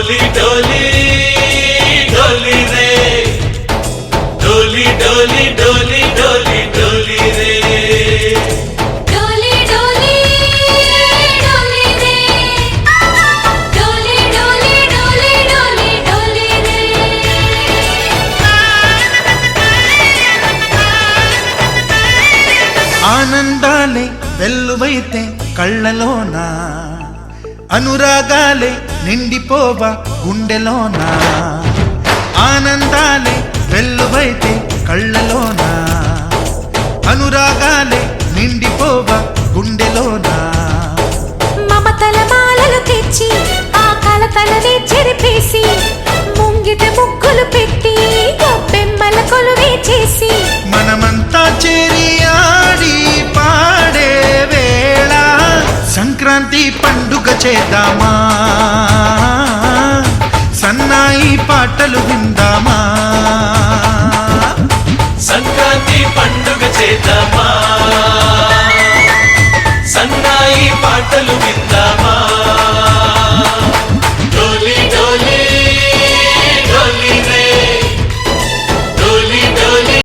डोली डोली डोली रे डोली डोली डोली डोली डोली रे डोली डोली डोली रे डोली डोली डोली डोली डोली रे ఆనందాలే వెల్లువైతే కళ్ళలోన అనురాగాలే నిండిపోవా గుండెలోన ఆనందాలే వెల్లువైతే కళ్ళలోన అనురాగాలే నిండిపోవా గుండెలోన మమతల మాలలు తెచ్చి ఆ కలతలనే చెరిపేసి ముంగిట ముగ్గులు పెట్టి గొప్పెమ్మల కొలువే చేసి మనమంతా చేరి ఆడి పాడే వేళ సంక్రాంతి పండుగ చేద్దామా సన్నాయి పాటలు విందామా సంక్రాంతి పండుగ చేద్దామా సన్నాయి పాటలు విందామా